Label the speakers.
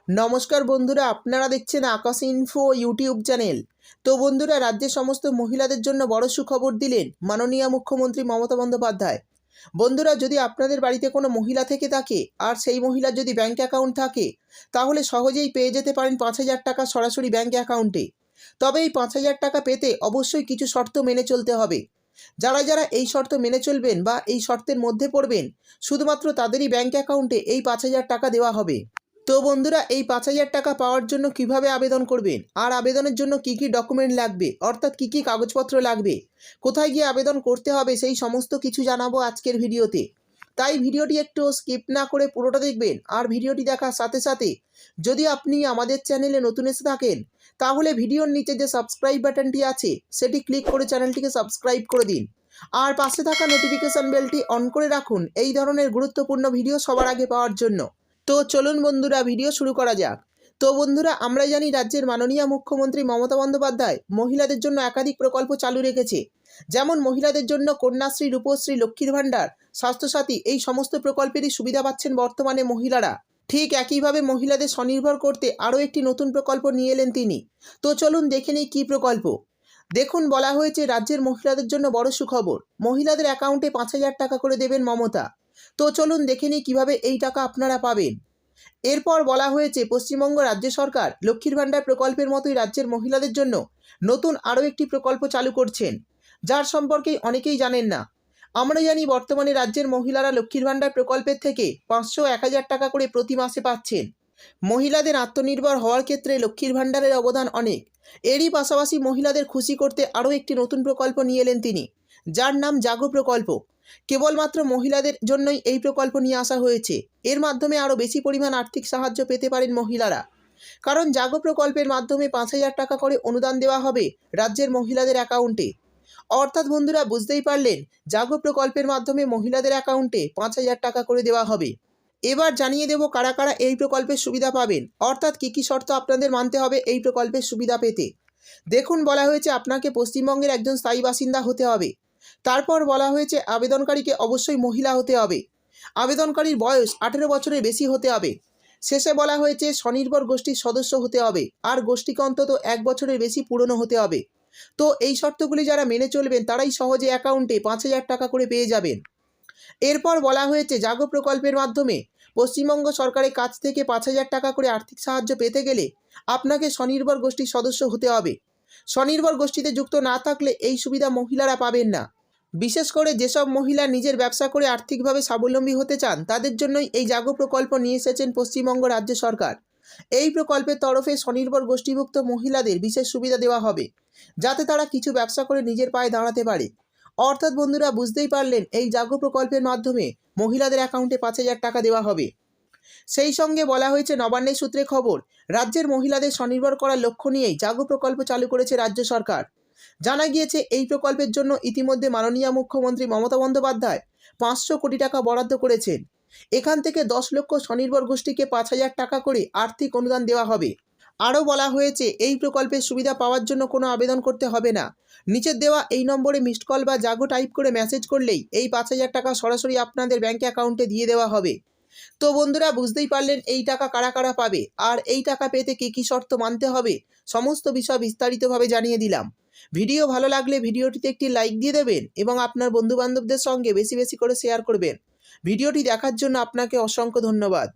Speaker 1: নমস্কার বন্ধুরা, আপনারা দেখছেন আকাশ ইনফো ইউটিউব চ্যানেল। তো বন্ধুরা, রাজ্যের সমস্ত মহিলাদের জন্য বড় সুখবর দিলেন মাননীয় মুখ্যমন্ত্রী মমতা বন্দ্যোপাধ্যায়। বন্ধুরা, যদি আপনাদের বাড়িতে কোনো মহিলা থেকে থাকে আর সেই মহিলার যদি ব্যাঙ্ক অ্যাকাউন্ট থাকে, তাহলে সহজেই পেয়ে যেতে পারেন 5,000 টাকা সরাসরি ব্যাঙ্ক অ্যাকাউন্টে। তবে এই 5,000 টাকা পেতে অবশ্যই কিছু শর্ত মেনে চলতে হবে। যারা যারা এই শর্ত মেনে চলবেন বা এই শর্তের মধ্যে পড়বেন, শুধুমাত্র তাদেরই ব্যাঙ্ক অ্যাকাউন্টে এই 5,000 টাকা দেওয়া হবে। তো বন্ধুরা, এই 5,000 টাকা পাওয়ার জন্য কিভাবে আবেদন করবেন আর আবেদনের জন্য কি কি ডকুমেন্ট লাগবে, অর্থাৎ কি কি কাগজপত্র লাগবে, কোথায় গিয়ে আবেদন করতে হবে, সেই সমস্ত কিছু জানাবো আজকের ভিডিওতে। তাই ভিডিওটি একটু স্কিপ না করে পুরোটা দেখবেন। আর ভিডিওটি দেখার সাথে সাথে যদি আপনি আমাদের চ্যানেলে নতুন এসে থাকেন, তাহলে ভিডিওর নিচে যে সাবস্ক্রাইব বাটনটি আছে সেটি ক্লিক করে চ্যানেলটিকে সাবস্ক্রাইব করে দিন। আর পাশে থাকা নোটিফিকেশন বেলটি অন করে রাখুন এই ধরনের গুরুত্বপূর্ণ ভিডিও সবার আগে পাওয়ার জন্য। তো চলুন বন্ধুরা, ভিডিও শুরু করা যাক। তো বন্ধুরা, আমরা জানি রাজ্যের মাননীয় মুখ্যমন্ত্রী মমতা বন্দ্যোপাধ্যায় মহিলাদের জন্য একাধিক প্রকল্প চালু রেখেছে। যেমন মহিলাদের জন্য কন্যাশ্রী, রূপশ্রী, লক্ষ্মীর ভাণ্ডার, স্বাস্থ্যসাথী, এই সমস্ত প্রকল্পেরই সুবিধা পাচ্ছেন বর্তমানে মহিলারা। ঠিক একইভাবে মহিলাদের স্বনির্ভর করতে আরও একটি নতুন প্রকল্প নিয়ে এলেন তিনি। তো চলুন দেখে নিই কী প্রকল্প। দেখুন, বলা হয়েছে রাজ্যের মহিলাদের জন্য বড় সুখবর, মহিলাদের অ্যাকাউন্টে 5,000 টাকা করে দেবেন মমতা। তো চলুন দেখে নিই কীভাবে এই টাকা আপনারা পাবেন। এরপর বলা হয়েছে পশ্চিমবঙ্গ রাজ্য সরকার লক্ষ্মীর ভাণ্ডার প্রকল্পের মতোই রাজ্যের মহিলাদের জন্য নতুন আরও একটি প্রকল্প চালু করছেন, যার সম্পর্কে অনেকেই জানেন না। আমরা জানি বর্তমানে রাজ্যের মহিলারা লক্ষ্মীর ভাণ্ডার প্রকল্পের থেকে 500, 1,000 টাকা করে প্রতি মাসে পাচ্ছেন। মহিলাদের আত্মনির্ভর হওয়ার ক্ষেত্রে লক্ষ্মীর ভাণ্ডারের অবদান অনেক। এরই পাশাপাশি মহিলাদের খুশি করতে আরও একটি নতুন প্রকল্প নিয়ে এলেন তিনি, যার নাম জাগো প্রকল্প। কেবলমাত্র মহিলাদের জন্যই এই প্রকল্প নিয়ে আসা হয়েছে। এর মাধ্যমে আরও বেশি পরিমাণ আর্থিক সাহায্য পেতে পারেন মহিলারা। কারণ জাগো প্রকল্পের মাধ্যমে 5,000 টাকা করে অনুদান দেওয়া হবে রাজ্যের মহিলাদের অ্যাকাউন্টে। অর্থাৎ বন্ধুরা, বুঝতেই পারলেন, জাগো প্রকল্পের মাধ্যমে মহিলাদের অ্যাকাউন্টে 5,000 টাকা করে দেওয়া হবে। এবার জানিয়ে দেব কারা কারা এই প্রকল্পের সুবিধা পাবেন, অর্থাৎ কী কী শর্ত আপনাদের মানতে হবে এই প্রকল্পের সুবিধা পেতে। দেখুন, বলা হয়েছে আপনাকে পশ্চিমবঙ্গের একজন স্থায়ী বাসিন্দা হতে হবে। তারপর বলা হয়েছে আবেদনকারীকে অবশ্যই মহিলা হতে হবে। আবেদনকারীর বয়স 18 বছরের বেশি হতে হবে। শেষে বলা হয়েছে স্বনির্ভর গোষ্ঠীর সদস্য হতে হবে আর গোষ্ঠীকে অন্তত 1 বছরের বেশি পুরনো হতে হবে। তো এই শর্তগুলি যারা মেনে চলবেন তারাই সহজে অ্যাকাউন্টে 5,000 টাকা করে পেয়ে যাবেন। এরপর বলা হয়েছে জাগো প্রকল্পের মাধ্যমে পশ্চিমবঙ্গ সরকারের কাছ থেকে 5,000 টাকা করে আর্থিক সাহায্য পেতে গেলে আপনাকে স্বনির্ভর গোষ্ঠীর সদস্য হতে হবে। স্বনির্ভর গোষ্ঠীতে যুক্ত না থাকলে এই সুবিধা মহিলারা পাবেন না। বিশেষ করে যেসব মহিলা নিজের ব্যবসা করে আর্থিকভাবে স্বাবলম্বী হতে চান, তাদের জন্যই এই জাগো প্রকল্প নিয়ে এসেছেন পশ্চিমবঙ্গ রাজ্য সরকার। এই প্রকল্পের তরফে স্বনির্ভর গোষ্ঠীভুক্ত মহিলাদের বিশেষ সুবিধা দেওয়া হবে, যাতে তারা কিছু ব্যবসা করে নিজের পায়ে দাঁড়াতে পারে। অর্থাৎ বন্ধুরা, বুঝতেই পারলেন, এই জাগো প্রকল্পের মাধ্যমে মহিলাদের অ্যাকাউন্টে 5,000 টাকা দেওয়া হবে। সেই সঙ্গে বলা হয়েছে নবান্নের সূত্রে খবর, রাজ্যের মহিলাদের স্বনির্ভর করার লক্ষ্য নিয়েই জাগো প্রকল্প চালু করেছে রাজ্য সরকার। জানা গিয়েছে এই প্রকল্পের জন্য ইতিমধ্যে মাননীয় মুখ্যমন্ত্রী মমতা বন্দ্যোপাধ্যায় 500 কোটি টাকা বরাদ্দ করেছেন। এখান থেকে 10 লক্ষ স্বনির্ভর গোষ্ঠীকে 5,000 টাকা করে আর্থিক অনুদান দেওয়া হবে। আরও বলা হয়েছে এই প্রকল্পের সুবিধা পাওয়ার জন্য কোনো আবেদন করতে হবে না। নিচের দেওয়া এই নম্বরে মিসড কল বা জাগো টাইপ করে মেসেজ করলেই এই 5,000 টাকা সরাসরি আপনাদের ব্যাঙ্ক অ্যাকাউন্টে দিয়ে দেওয়া হবে। তো বন্ধুরা, বুঝতেই পারলেন এই টাকা কারা কারা পাবে আর এই টাকা পেতে কী কী শর্ত মানতে হবে, সমস্ত বিষয় বিস্তারিতভাবে জানিয়ে দিলাম। ভিডিও ভালো লাগলে ভিডিওটিতে একটি লাইক দিয়ে দেবেন এবং আপনার বন্ধুবান্ধবদের সঙ্গে বেশি বেশি করে শেয়ার করবেন। ভিডিওটি দেখার জন্য আপনাকে অসংখ্য ধন্যবাদ।